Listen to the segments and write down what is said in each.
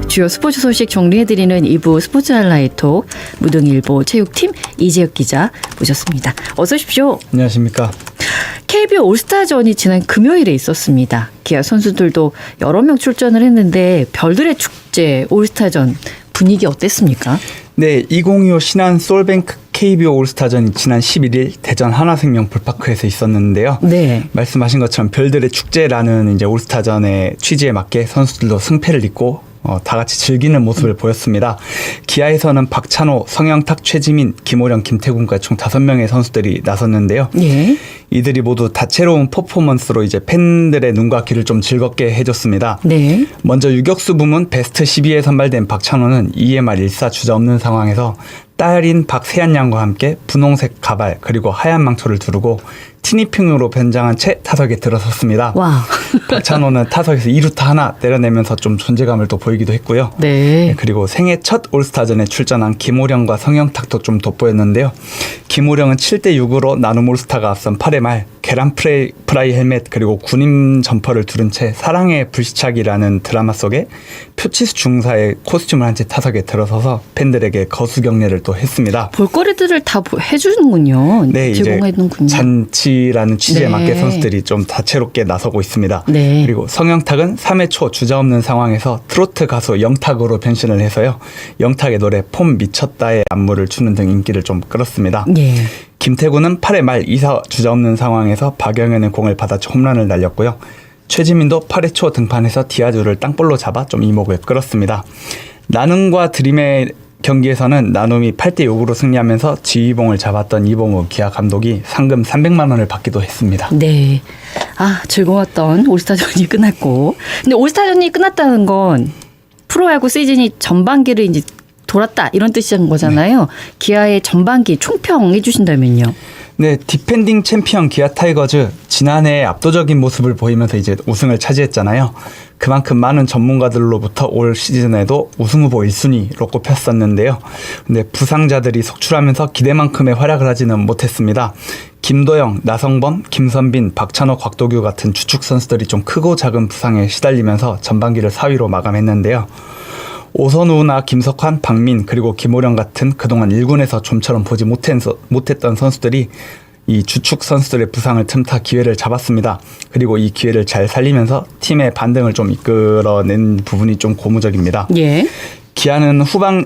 주요 스포츠 소식 정리해드리는 2부 스포츠 하이라이트 무등일보 체육팀 이재혁 기자 모셨습니다. 어서 오십시오. 안녕하십니까. KBO 올스타전이 지난 금요일에 있었습니다. 기아 선수들도 여러 명 출전을 했는데 별들의 축제 올스타전 분위기 어땠습니까? 네, 2025 신한 솔뱅크 KBO 올스타전이 지난 11일 대전 하나생명 볼파크에서 있었는데요. 네. 말씀하신 것처럼 별들의 축제라는 이제 올스타전의 취지에 맞게 선수들도 승패를 잇고 다 같이 즐기는 모습을 보였습니다. 기아에서는 박찬호, 성영탁, 최지민, 김호령, 김태군까지 총 5명의 선수들이 나섰는데요. 예. 이들이 모두 다채로운 퍼포먼스로 이제 팬들의 눈과 귀를 좀 즐겁게 해줬습니다. 네. 먼저 유격수 부문 베스트 12에 선발된 박찬호는 2회 말 1사 주자 없는 상황에서 딸인 박세한 양과 함께 분홍색 가발 그리고 하얀 망토를 두르고 티니핑으로 변장한 채 타석에 들어섰습니다. 와. 박찬호는 타석에서 2루타 하나 때려내면서 좀 존재감을 또 보이기도 했고요. 네. 그리고 생애 첫 올스타전에 출전한 김호령과 성영탁도 좀 돋보였는데요. 김호령은 7대6으로 나눔 올스타가 앞선 8회 말 계란 프라이 헬멧 그리고 군인 점퍼를 두른 채 사랑의 불시착이라는 드라마 속에 표치수 중사의 코스튬을 한 채 타석에 들어서서 팬들에게 거수 격려를 또 했습니다. 볼거리들을 다 해주는군요. 네, 제공해놓군요. 잔치라는 취지에 네. 맞게 선수들이 좀 다채롭게 나서고 있습니다. 네. 그리고 성영탁은 3회 초 주자 없는 상황에서 트로트 가수 영탁으로 변신을 해서요. 영탁의 노래 폼 미쳤다의 안무를 추는 등 인기를 좀 끌었습니다. 예. 김태군은 8회 말 2사 주자 없는 상황에서 박영현의 공을 받아쳐 홈런을 날렸고요. 최지민도 8회 초 등판해서 디아주를 땅볼로 잡아 좀 이목을 끌었습니다. 나눔과 드림의 경기에서는 나눔이 8대6으로 승리하면서 지휘봉을 잡았던 이봉우 기아 감독이 상금 300만 원을 받기도 했습니다. 네. 아, 즐거웠던 올스타전이 끝났고. 근데 올스타전이 끝났다는 건 프로야구 시즌이 전반기를 이제 돌았다 이런 뜻인 거잖아요. 네. 기아의 전반기 총평해 주신다면요. 네, 디펜딩 챔피언 기아 타이거즈 지난해 압도적인 모습을 보이면서 이제 우승을 차지했잖아요. 그만큼 많은 전문가들로부터 올 시즌에도 우승 후보 1순위로 꼽혔었는데요. 근데 부상자들이 속출하면서 기대만큼의 활약을 하지는 못했습니다. 김도영, 나성범, 김선빈, 박찬호, 곽도규 같은 주축 선수들이 좀 크고 작은 부상에 시달리면서 전반기를 4위로 마감했는데요. 오선우나 김석환, 박민 그리고 김호령 같은 그동안 1군에서 좀처럼 보지 못했던 선수들이 이 주축 선수들의 부상을 틈타 기회를 잡았습니다. 그리고 이 기회를 잘 살리면서 팀의 반등을 좀 이끌어낸 부분이 좀 고무적입니다. 예. 기아는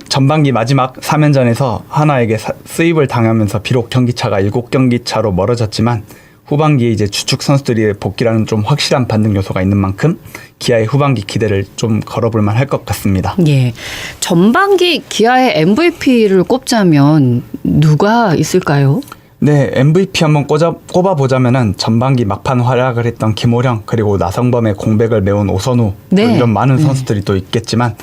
전반기 마지막 3연전에서 하나에게 스윕을 당하면서 비록 경기차가 7경기 차로 멀어졌지만 후반기에 이제 주축 선수들이 복귀라는 좀 확실한 반등 요소가 있는 만큼 기아의 후반기 기대를 좀 걸어볼 만할 것 같습니다. 예. 전반기 기아의 MVP를 꼽자면 누가 있을까요? 네, MVP 한번 꼽아보자면은 전반기 막판 활약을 했던 김호령 그리고 나성범의 공백을 메운 오선우 네. 이런 많은 선수들이 또 있겠지만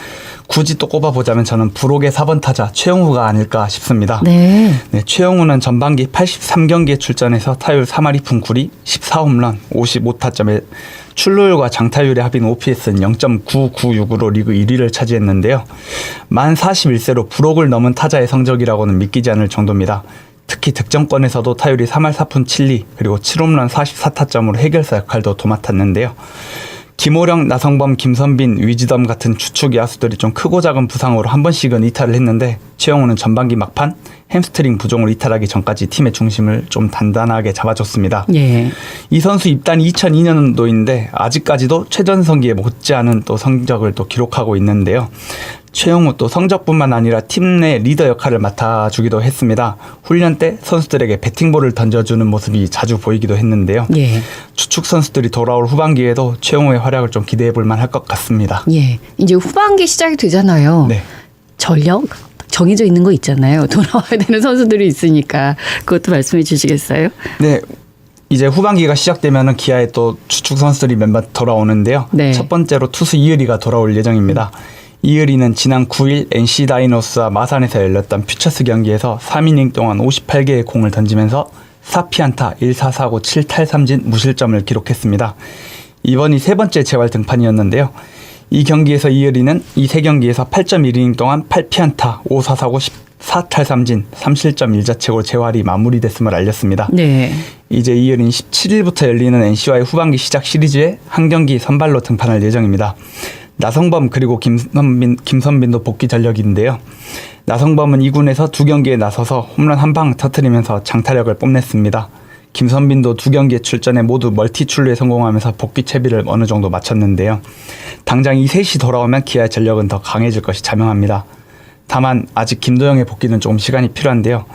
굳이 또 꼽아보자면 저는 부록의 4번 타자 최영우가 아닐까 싶습니다. 네. 네, 최영우는 전반기 83경기에 출전해서 타율 3할 2푼 9리 14홈런 55타점에 출루율과 장타율의 합인 OPS는 0.996으로 리그 1위를 차지했는데요. 만 41세로 부록을 넘은 타자의 성적이라고는 믿기지 않을 정도입니다. 특히 득점권에서도 타율이 3할 4푼 7리 그리고 7홈런 44타점으로 해결사 역할도 도맡았는데요. 김호령, 나성범, 김선빈, 위즈덤 같은 주축 야수들이 좀 크고 작은 부상으로 한 번씩은 이탈을 했는데 최영우는 전반기 막판 햄스트링 부종을 이탈하기 전까지 팀의 중심을 좀 단단하게 잡아줬습니다. 예. 이 선수 입단이 2002년도인데 아직까지도 최전성기에 못지않은 또 성적을 또 기록하고 있는데요. 최영우 또 성적뿐만 아니라 팀 내 리더 역할을 맡아주기도 했습니다. 훈련 때 선수들에게 배팅볼을 던져주는 모습이 자주 보이기도 했는데요. 예. 주축 선수들이 돌아올 후반기에도 최영우의 활약을 좀 기대해볼 만할 것 같습니다. 예. 이제 후반기 시작이 되잖아요. 네. 전력 정해져 있는 거 있잖아요. 돌아와야 되는 선수들이 있으니까 그것도 말씀해 주시겠어요? 네. 이제 후반기가 시작되면은 기아의 또 주축 선수들이 몇몇 돌아오는데요. 네. 첫 번째로 투수 이을이가 돌아올 예정입니다. 이을이는 지난 9일 NC 다이노스와 마산에서 열렸던 퓨처스 경기에서 3이닝 동안 58개의 공을 던지면서 4피안타, 1사사구 7탈삼진 무실점을 기록했습니다. 이번이 세 번째 재활 등판이었는데요. 이 경기에서 이을이는 이 세 경기에서 8.1이닝 동안 8피안타, 5사사구 14탈삼진, 3실점 1자책으로 재활이 마무리됐음을 알렸습니다. 네. 이제 이을인 17일부터 열리는 NC와의 후반기 시작 시리즈에 한 경기 선발로 등판할 예정입니다. 나성범 그리고 김선빈도 복귀 전력인데요. 나성범은 2군에서 2경기에 나서서 홈런 한 방 터뜨리면서 장타력을 뽐냈습니다. 김선빈도 2경기에 출전해 모두 멀티 출루에 성공하면서 복귀 채비를 어느 정도 마쳤는데요. 당장 이 셋이 돌아오면 기아의 전력은 더 강해질 것이 자명합니다. 다만 아직 김도영의 복귀는 조금 시간이 필요한데요.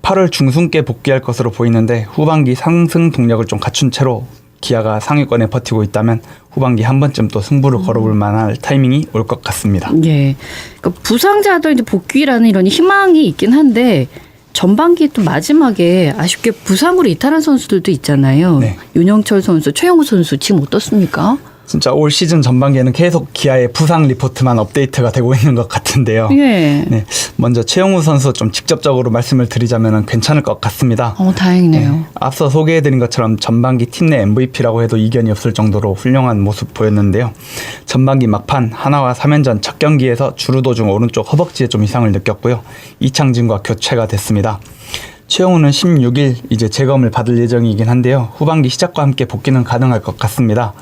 8월 중순께 복귀할 것으로 보이는데 후반기 상승 동력을 좀 갖춘 채로 기아가 상위권에 버티고 있다면 후반기 한 번쯤 또 승부를 걸어볼 만한 타이밍이 올 것 같습니다. 예. 그러니까 부상자도 이제 복귀라는 이런 희망이 있긴 한데 전반기 또 마지막에 아쉽게 부상으로 이탈한 선수들도 있잖아요. 네. 윤영철 선수, 최영우 선수 지금 어떻습니까? 진짜 올 시즌 전반기에는 계속 기아의 부상 리포트만 업데이트가 되고 있는 것 같은데요. 예. 네, 먼저 최영우 선수 좀 직접적으로 말씀을 드리자면 괜찮을 것 같습니다. 다행이네요. 네, 앞서 소개해드린 것처럼 전반기 팀 내 MVP라고 해도 이견이 없을 정도로 훌륭한 모습 보였는데요. 전반기 막판 하나와 3연전 첫 경기에서 주루도 중 오른쪽 허벅지에 좀 이상을 느꼈고요. 이창진과 교체가 됐습니다. 최영우는 16일 이제 재검을 받을 예정이긴 한데요. 후반기 시작과 함께 복귀는 가능할 것 같습니다.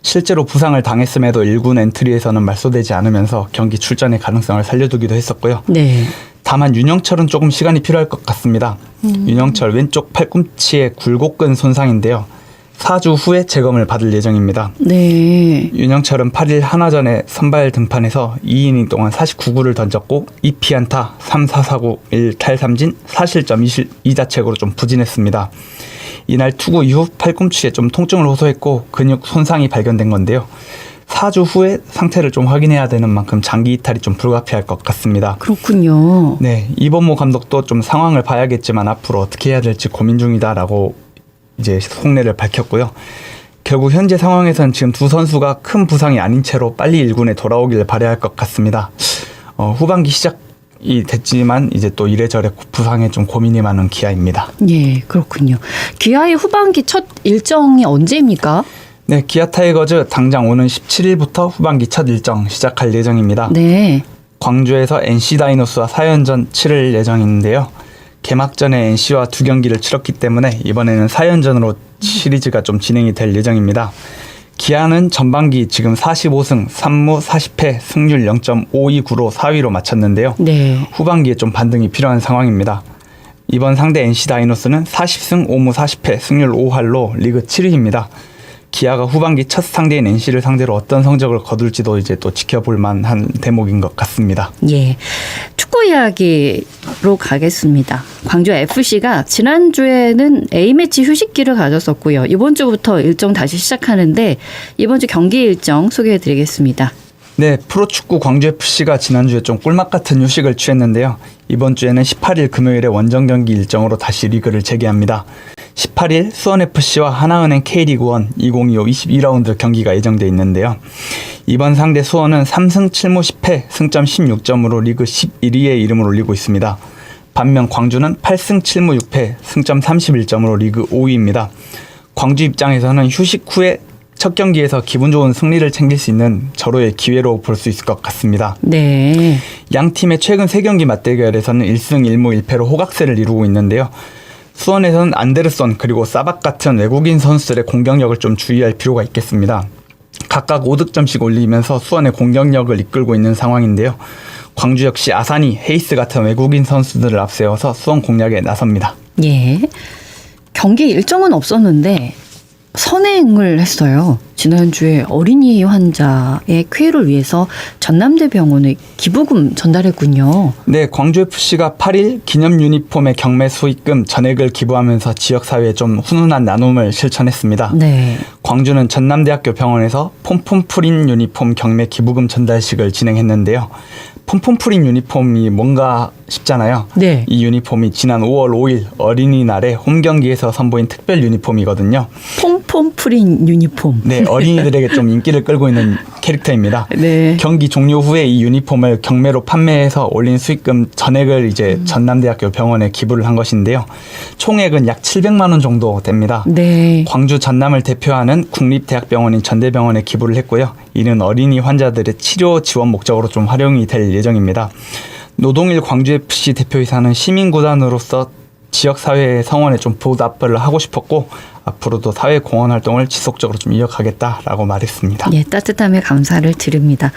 실제로 부상을 당했음에도 1군 엔트리에서는 말소되지 않으면서 경기 출전의 가능성을 살려두기도 했었고요. 네. 다만 윤영철은 조금 시간이 필요할 것 같습니다. 윤영철 왼쪽 팔꿈치의 굴곡근 손상인데요. 4주 후에 재검을 받을 예정입니다. 네. 윤영철은 8일 한화전에 선발 등판해서 2이닝 동안 49구를 던졌고 2피안타, 3사사구, 1탈삼진, 4실점 2자책으로 좀 부진했습니다. 이날 투구 이후 팔꿈치에 좀 통증을 호소했고 근육 손상이 발견된 건데요. 4주 후에 상태를 좀 확인해야 되는 만큼 장기 이탈이 좀 불가피할 것 같습니다. 그렇군요. 네, 이범모 감독도 좀 상황을 봐야겠지만 앞으로 어떻게 해야 될지 고민 중이다라고 이제 속내를 밝혔고요. 결국 현재 상황에선 지금 두 선수가 큰 부상이 아닌 채로 빨리 1군에 돌아오길 바라야 할 것 같습니다. 후반기 시작이 됐지만 이제 또 이래저래 부상에 좀 고민이 많은 기아입니다. 예, 그렇군요. 기아의 후반기 첫 일정이 언제입니까? 네, 기아 타이거즈 당장 오는 17일부터 후반기 첫 일정 시작할 예정입니다. 네. 광주에서 NC 다이노스와 4연전 치를 예정인데요. 개막전에 NC와 2경기를 치렀기 때문에 이번에는 4연전으로 시리즈가 좀 진행이 될 예정입니다. 기아는 전반기 지금 45승 3무 40패 승률 0.529로 4위로 마쳤는데요. 네. 후반기에 좀 반등이 필요한 상황입니다. 이번 상대 NC 다이노스는 40승 5무 40패 승률 5할로 리그 7위입니다. 기아가 후반기 첫 상대인 NC를 상대로 어떤 성적을 거둘지도 이제 또 지켜볼 만한 대목인 것 같습니다. 예. 축구 이야기로 가겠습니다. 광주 FC가 지난주에는 A매치 휴식기를 가졌었고요. 이번 주부터 일정 다시 시작하는데 이번 주 경기 일정 소개해 드리겠습니다. 네, 프로축구 광주FC가 지난주에 좀 꿀맛 같은 휴식을 취했는데요. 이번 주에는 18일 금요일에 원정 경기 일정으로 다시 리그를 재개합니다. 18일 수원FC와 하나은행 K리그1 2025 22라운드 경기가 예정돼 있는데요. 이번 상대 수원은 3승 7무 10패 승점 16점으로 리그 11위에 이름을 올리고 있습니다. 반면 광주는 8승 7무 6패 승점 31점으로 리그 5위입니다. 광주 입장에서는 휴식 후에 첫 경기에서 기분 좋은 승리를 챙길 수 있는 절호의 기회로 볼 수 있을 것 같습니다. 네. 양 팀의 최근 3경기 맞대결에서는 1승 1무 1패로 호각세를 이루고 있는데요. 수원에서는 안데르손 그리고 사박 같은 외국인 선수들의 공격력을 좀 주의할 필요가 있겠습니다. 각각 5득점씩 올리면서 수원의 공격력을 이끌고 있는 상황인데요. 광주 역시 아사니, 헤이스 같은 외국인 선수들을 앞세워서 수원 공략에 나섭니다. 예. 경기 일정은 없었는데 선행을 했어요. 지난주에 어린이 환자의 쾌유를 위해서 전남대병원에 기부금 전달했군요. 네, 광주FC가 8일 기념 유니폼의 경매 수익금 전액을 기부하면서 지역사회에 좀 훈훈한 나눔을 실천했습니다. 네. 광주는 전남대학교 병원에서 폼폼 프린 유니폼 경매 기부금 전달식을 진행했는데요. 폼폼 프린 유니폼이 뭔가 싶잖아요. 네. 이 유니폼이 지난 5월 5일 어린이날에 홈경기에서 선보인 특별 유니폼이거든요. 폼폼 프린 유니폼. 네, 어린이들에게 좀 인기를 끌고 있는 캐릭터입니다. 네. 경기 종료 후에 이 유니폼을 경매로 판매해서 올린 수익금 전액을 이제 전남대학교 병원에 기부를 한 것인데요. 총액은 약 700만 원 정도 됩니다. 네. 광주 전남을 대표하는 국립대학병원인 전대병원에 기부를 했고요. 이는 어린이 환자들의 치료 지원 목적으로 좀 활용이 될 예정입니다. 노동일 광주FC 대표이사는 시민구단으로서 지역사회의 성원에 좀 보답을 하고 싶었고 앞으로도 사회 공헌 활동을 지속적으로 좀 이어가겠다라고 말했습니다. 예, 따뜻함에 감사를 드립니다.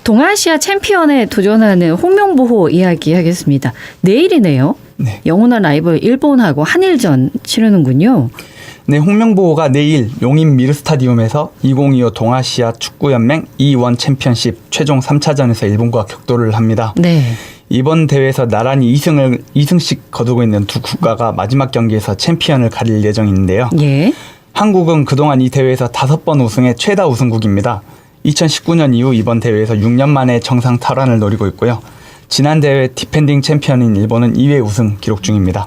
동아시아 챔피언에 도전하는 홍명보 이야기하겠습니다. 내일이네요. 네. 영원한 라이벌 일본하고 한일전 치르는군요. 네, 홍명보가 내일 용인 미르스타디움에서 2025 동아시아 축구연맹 E1 챔피언십 최종 3차전에서 일본과 격돌을 합니다. 네. 이번 대회에서 나란히 2승씩 거두고 있는 두 국가가 마지막 경기에서 챔피언을 가릴 예정인데요. 예. 한국은 그동안 이 대회에서 5번 우승의 최다 우승국입니다. 2019년 이후 이번 대회에서 6년 만에 정상 탈환을 노리고 있고요. 지난 대회 디펜딩 챔피언인 일본은 2회 우승 기록 중입니다.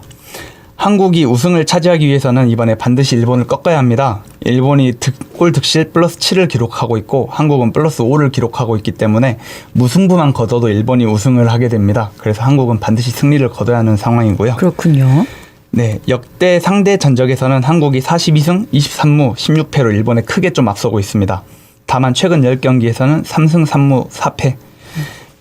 한국이 우승을 차지하기 위해서는 이번에 반드시 일본을 꺾어야 합니다. 일본이 골 득실 플러스 7을 기록하고 있고 한국은 플러스 5를 기록하고 있기 때문에 무승부만 거둬도 일본이 우승을 하게 됩니다. 그래서 한국은 반드시 승리를 거둬야 하는 상황이고요. 그렇군요. 네, 역대 상대 전적에서는 한국이 42승 23무 16패로 일본에 크게 좀 앞서고 있습니다. 다만 최근 10경기에서는 3승 3무 4패.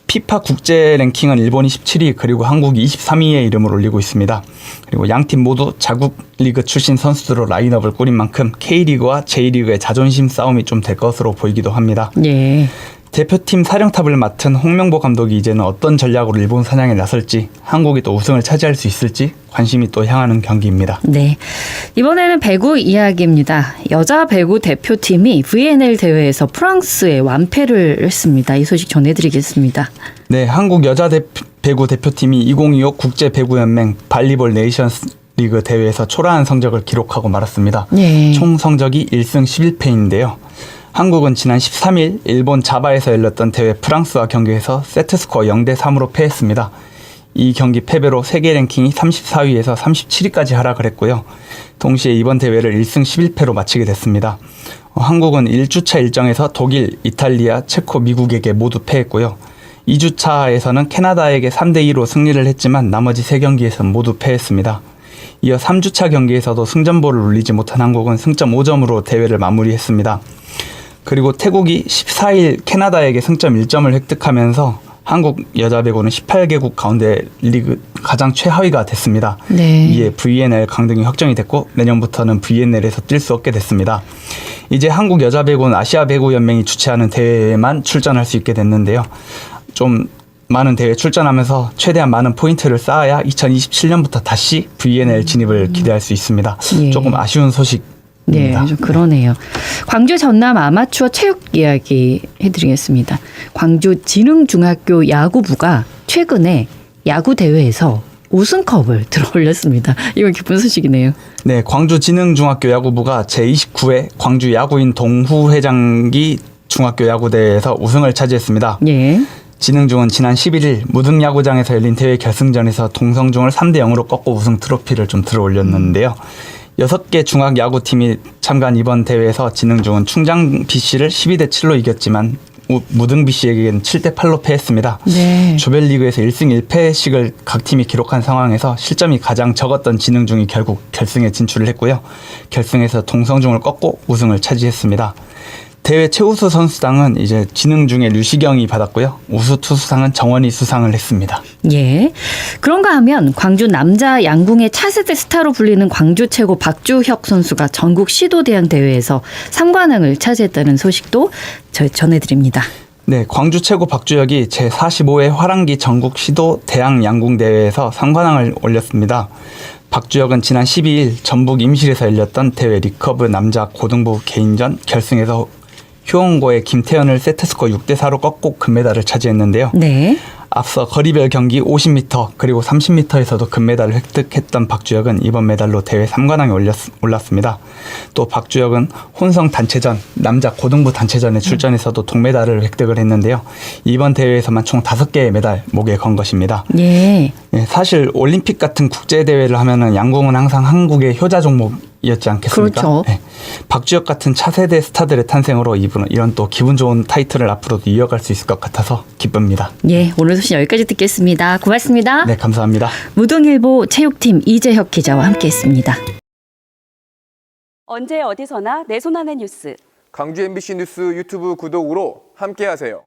피파 국제 랭킹은 일본이 17위 그리고 한국이 23위의 이름을 올리고 있습니다. 그리고 양팀 모두 자국 리그 출신 선수들로 라인업을 꾸린 만큼 K리그와 J리그의 자존심 싸움이 좀 될 것으로 보이기도 합니다. 예. 대표팀 사령탑을 맡은 홍명보 감독이 이제는 어떤 전략으로 일본 사냥에 나설지 한국이 또 우승을 차지할 수 있을지 관심이 또 향하는 경기입니다. 네. 이번에는 배구 이야기입니다. 여자 배구 대표팀이 VNL 대회에서 프랑스에 완패를 했습니다. 이 소식 전해드리겠습니다. 네, 한국 여자 배구 대표팀이 2025 국제 배구연맹 발리볼 네이션스 리그 대회에서 초라한 성적을 기록하고 말았습니다. 네. 총 성적이 1승 11패인데요. 한국은 지난 13일 일본 자바에서 열렸던 대회 프랑스와 경기에서 세트스코어 0대 3으로 패했습니다. 이 경기 패배로 세계 랭킹이 34위에서 37위까지 하락을 했고요. 동시에 이번 대회를 1승 11패로 마치게 됐습니다. 한국은 1주차 일정에서 독일, 이탈리아, 체코, 미국에게 모두 패했고요. 2주차에서는 캐나다에게 3대 2로 승리를 했지만 나머지 3경기에서 모두 패했습니다. 이어 3주차 경기에서도 승전보를 울리지 못한 한국은 승점 5점으로 대회를 마무리했습니다. 그리고 태국이 14일 캐나다에게 승점 1점을 획득하면서 한국 여자 배구는 18개국 가운데 리그 가장 최하위가 됐습니다. 네. 이에 VNL 강등이 확정이 됐고 내년부터는 VNL에서 뛸 수 없게 됐습니다. 이제 한국 여자 배구는 아시아 배구 연맹이 주최하는 대회에만 출전할 수 있게 됐는데요. 좀 많은 대회에 출전하면서 최대한 많은 포인트를 쌓아야 2027년부터 다시 VNL 진입을 기대할 수 있습니다. 예. 조금 아쉬운 소식입니다. 네, 좀 그러네요. 광주 전남 아마추어 체육 이야기 해드리겠습니다. 광주 진흥중학교 야구부가 최근에 야구 대회에서 우승컵을 들어 올렸습니다. 이건 기쁜 소식이네요. 네, 광주 진흥중학교 야구부가 제29회 광주 야구인 동후회장기 중학교 야구대회에서 우승을 차지했습니다. 예. 진흥중은 지난 11일 무등야구장에서 열린 대회 결승전에서 동성중을 3대 0으로 꺾고 우승 트로피를 좀 들어 올렸는데요. 6개 중학 야구팀이 참가한 이번 대회에서 진흥중은 충장 BC를 12대 7로 이겼지만 무등 BC에게는 7대 8로 패했습니다. 네. 조별리그에서 1승 1패씩을 각 팀이 기록한 상황에서 실점이 가장 적었던 진흥중이 결국 결승에 진출을 했고요. 결승에서 동성중을 꺾고 우승을 차지했습니다. 대회 최우수 선수상은 이제 진흥중의 류시경이 받았고요. 우수 투수상은 정원이 수상을 했습니다. 예. 그런가 하면 광주 남자 양궁의 차세대 스타로 불리는 광주 최고 박주혁 선수가 전국 시도대항 대회에서 3관왕을 차지했다는 소식도 전해드립니다. 네, 광주 최고 박주혁이 제45회 화랑기 전국 시도 대항 양궁 대회에서 3관왕을 올렸습니다. 박주혁은 지난 12일 전북 임실에서 열렸던 대회 리커브 남자 고등부 개인전 결승에서 효원고의 김태현을 세트스코어 6대 4로 꺾고 금메달을 차지했는데요. 네. 앞서 거리별 경기 50m 그리고 30m에서도 금메달을 획득했던 박주혁은 이번 메달로 대회 3관왕에 올랐습니다. 또 박주혁은 혼성 단체전, 남자 고등부 단체전에 출전해서도 동메달을 획득을 했는데요. 이번 대회에서만 총 5개의 메달 목에 건 것입니다. 예. 사실 올림픽 같은 국제대회를 하면은 양궁은 항상 한국의 효자 종목이었지 않겠습니까? 그렇죠. 네. 박주혁 같은 차세대 스타들의 탄생으로 이분은 이런 또 기분 좋은 타이틀을 앞으로도 이어갈 수 있을 것 같아서 기쁩니다. 예, 오늘 소식 여기까지 듣겠습니다. 고맙습니다. 네, 감사합니다. 무등일보 체육팀 이재혁 기자와 함께했습니다. 언제 어디서나 내 손 안의 뉴스. 광주 MBC 뉴스 유튜브 구독으로 함께하세요.